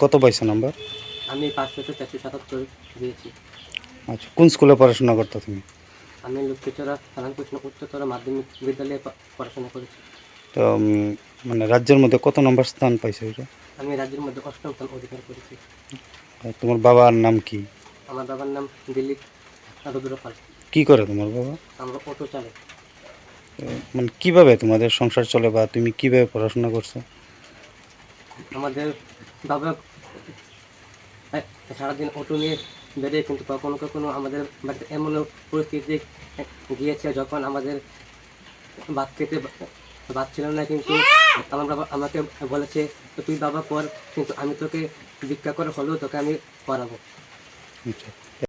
কত পাইছো নাম্বার? আমি 500-477 দিয়েছি। আচ্ছা, কোন স্কুলে পড়াশোনা করতো তুমি? আমি লক্ষ্মীচড়া রামকৃষ্ণ উচ্চতর মাধ্যমিক বিদ্যালয়ে পড়াশোনা করেছি। তো মানে রাজ্যের মধ্যে কত নম্বর স্থান পাইছো এটা? আমি রাজ্যের মধ্যে 8ম স্থান অধিকার করেছি। আর তোমার বাবার নাম কি? আমার বাবার নাম দিলীপ রুদ্রপাল। কি করে তোমার বাবা? আমরা অটো চালাই। মানে কিভাবে তোমাদের সংসার চলে বা তুমি কিভাবে পড়াশোনা করছো? আমাদের বাবা সারাদিন অটো নিয়ে বেরিয়ে, কিন্তু কখনো কখনো আমাদের বাড়িতে এমনও পরিস্থিতি গিয়েছে যখন আমাদের ভাত খেতে ভাত ছিল না, কিন্তু আমার বাবা আমাকে বলেছে, তো তুই বাবা পড়, কিন্তু আমি তোকে ভিক্ষা করে হলেও তোকে আমি পড়াবো। আচ্ছা।